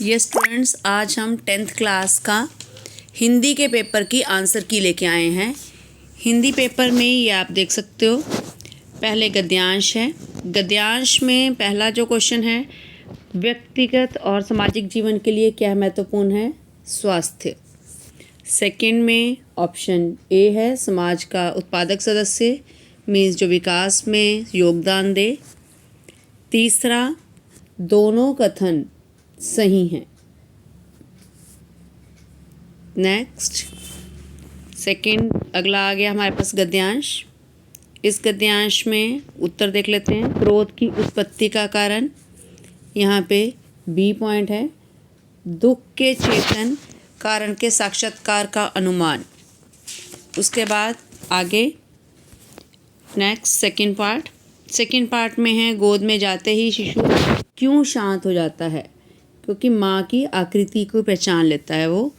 ये स्टूडेंट्स, आज हम 10th क्लास का हिंदी के पेपर की आंसर की लेके आए हैं। हिंदी पेपर में ये आप देख सकते हो, पहले गद्यांश है। गद्यांश में पहला जो क्वेश्चन है, व्यक्तिगत और सामाजिक जीवन के लिए क्या महत्वपूर्ण है? स्वास्थ्य। सेकंड में ऑप्शन ए है, समाज का उत्पादक सदस्य मीन्स जो विकास में योगदान दे। तीसरा, दोनों कथन सही हैं। नेक्स्ट सेकंड, अगला आ गया हमारे पास गद्यांश। इस गद्यांश में उत्तर देख लेते हैं। क्रोध की उत्पत्ति का कारण, यहाँ पे बी पॉइंट है। दुख के चेतन कारण के साक्षात्कार का अनुमान। उसके बाद आगे नेक्स्ट सेकंड पार्ट में है, गोद में जाते ही शिशु क्यों शांत हो जाता है? क्योंकि माँ की आकृति को पहचान लेता है वो।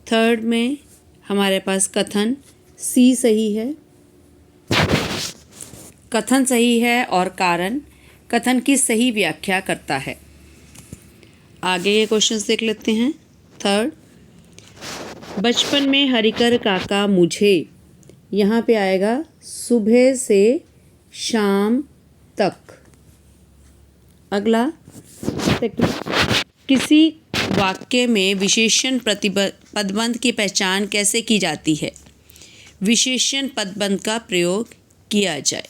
थर्ड में हमारे पास कथन सी सही है। कथन सही है और कारण कथन की सही व्याख्या करता है। आगे ये क्वेश्चंस देख लेते हैं। थर्ड, बचपन में हरिकर काका मुझे, यहाँ पे आएगा सुबह से शाम तक। अगला किसी वाक्य में विशेषण पदबंध की पहचान कैसे की जाती है? विशेषण पदबंध का प्रयोग किया जाए।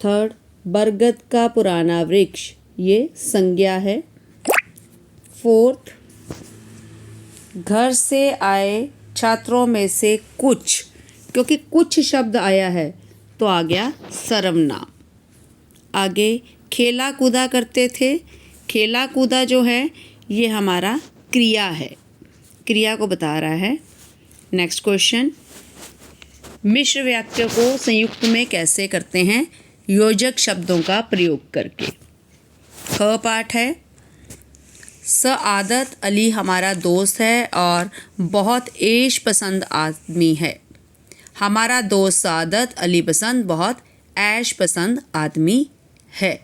थर्ड, बरगद का पुराना वृक्ष, ये संज्ञा है। फोर्थ, घर से आए छात्रों में से कुछ, क्योंकि कुछ शब्द आया है तो आ गया सर्वनाम। आगे खेला कूदा करते थे। खेला कूदा जो है ये हमारा क्रिया है, क्रिया को बता रहा है। नेक्स्ट क्वेश्चन, मिश्र वाक्य को संयुक्त में कैसे करते हैं? योजक शब्दों का प्रयोग करके। ख पाठ है, सआदत अली हमारा दोस्त है और बहुत ऐश पसंद आदमी है। हमारा दोस्त सआदत अली पसंद बहुत ऐश पसंद आदमी है।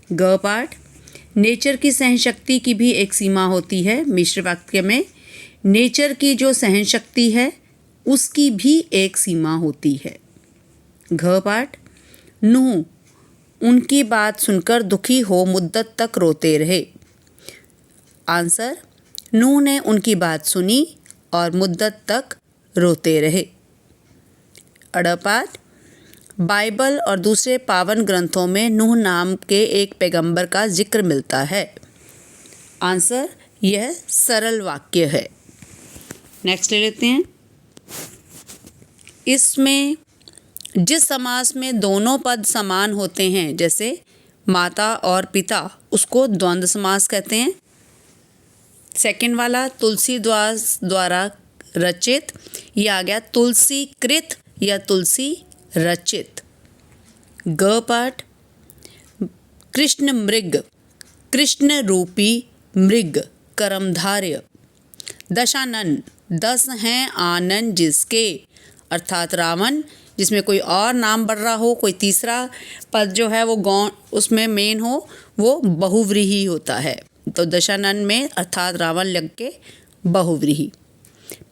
ग पाठ, नेचर की सहनशक्ति की भी एक सीमा होती है। मिश्र वाक्य में नेचर की जो सहनशक्ति है उसकी भी एक सीमा होती है। घ पाठ, नूह उनकी बात सुनकर दुखी हो मुद्दत तक रोते रहे। आंसर, नूह ने उनकी बात सुनी और मुद्दत तक रोते रहे। अड़ पाठ, बाइबल और दूसरे पावन ग्रंथों में नूह नाम के एक पैगंबर का जिक्र मिलता है। आंसर, यह सरल वाक्य है। नेक्स्ट ले लेते हैं। इसमें जिस समास में दोनों पद समान होते हैं, जैसे माता और पिता, उसको द्वंद्व समास कहते हैं। सेकंड वाला तुलसीदास द्वारा रचित, यह आ गया तुलसी कृत या तुलसी रचित। ग पाठ, कृष्ण मृग, कृष्ण रूपी मृग कर्मधार्य। दशानन, 10 हैं आनन जिसके, अर्थात रावण, जिसमें कोई और नाम बढ़ रहा हो, कोई तीसरा पद जो है वो गौण उसमें मेन हो, वो बहुव्रीहि होता है। तो दशानन में अर्थात रावण लग के बहुव्रीहि।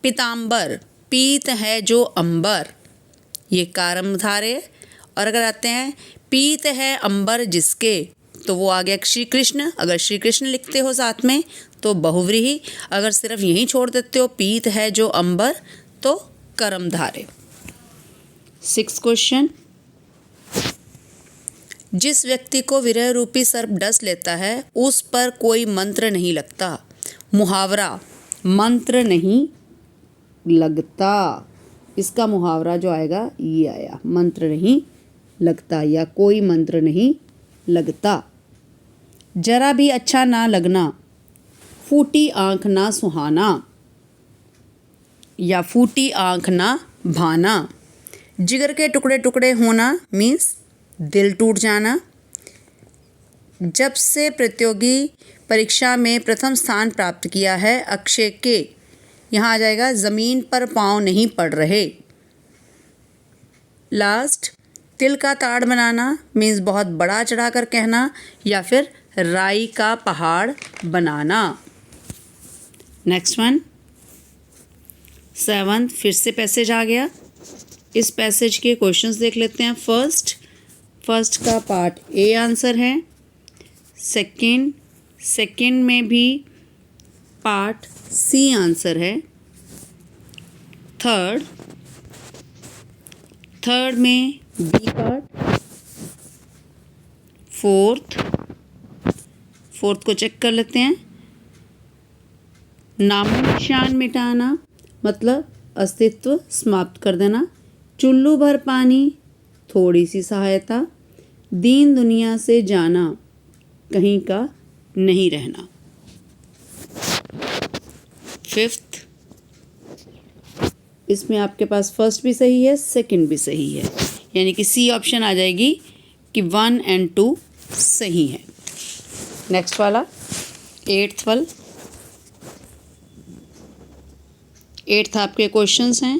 पीताम्बर, पीत है जो अंबर, ये कर्मधारय। और अगर आते हैं पीत है अंबर जिसके, तो वो आ गया श्री कृष्ण। अगर श्री कृष्ण लिखते हो साथ में तो बहुव्रीहि, अगर सिर्फ यहीं छोड़ देते हो पीत है जो अंबर तो कर्मधारय। 6 क्वेश्चन, जिस व्यक्ति को विरह रूपी सर्प डस लेता है उस पर कोई मंत्र नहीं लगता। मुहावरा, मंत्र नहीं लगता, इसका मुहावरा जो आएगा ये आया, मंत्र नहीं लगता या कोई मंत्र नहीं लगता। जरा भी अच्छा ना लगना, फूटी आंख ना सुहाना या फूटी आंख ना भाना। जिगर के टुकड़े टुकड़े होना मीन्स दिल टूट जाना। जब से प्रतियोगी परीक्षा में प्रथम स्थान प्राप्त किया है अक्षय के, यहाँ आ जाएगा ज़मीन पर पाँव नहीं पड़ रहे। लास्ट, तिल का ताड़ बनाना मीन्स बहुत बड़ा चढ़ा कर कहना या फिर राई का पहाड़ बनाना। नेक्स्ट वन 7th, फिर से पैसेज आ गया। इस पैसेज के क्वेश्चंस देख लेते हैं। फर्स्ट का पार्ट ए आंसर है। सेकंड में भी पार्ट सी आंसर है। थर्ड में बी पार्ट। फोर्थ को चेक कर लेते हैं। नामो निशान मिटाना मतलब अस्तित्व समाप्त कर देना। चुल्लू भर पानी थोड़ी सी सहायता। दीन दुनिया से जाना कहीं का नहीं रहना। 5th, इसमें आपके पास फर्स्ट भी सही है, सेकंड भी सही है, यानी कि सी ऑप्शन आ जाएगी कि 1 और 2 सही है। नेक्स्ट वाला 8th आपके क्वेश्चंस हैं।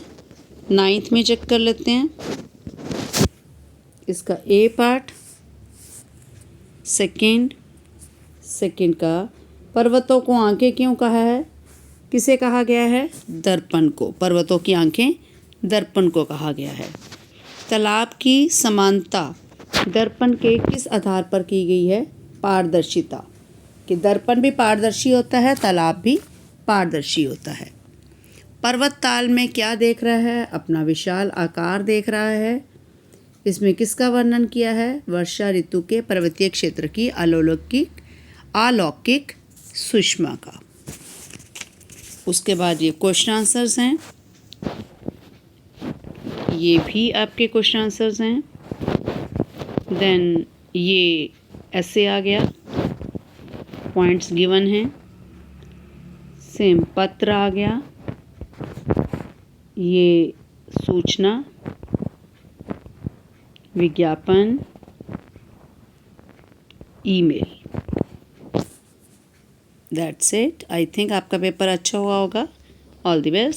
9th में चेक कर लेते हैं। इसका ए पार्ट। सेकंड का पर्वतों को आंखें क्यों कहा है? किसे कहा गया है? दर्पण को। पर्वतों की आंखें दर्पण को कहा गया है। तालाब की समानता दर्पण के किस आधार पर की गई है? पारदर्शिता, कि दर्पण भी पारदर्शी होता है, तालाब भी पारदर्शी होता है। पर्वत ताल में क्या देख रहा है? अपना विशाल आकार देख रहा है। इसमें किसका वर्णन किया है? वर्षा ऋतु के पर्वतीय क्षेत्र की अलौकिक सुषमा का। उसके बाद ये क्वेश्चन आंसर्स हैं। ये भी आपके क्वेश्चन आंसर्स हैं। देन ये ऐसे आ गया, पॉइंट्स गिवन हैं। सेम पत्र आ गया। ये सूचना, विज्ञापन, email. That's it. I think आपका पेपर अच्छा हुआ होगा। All the best.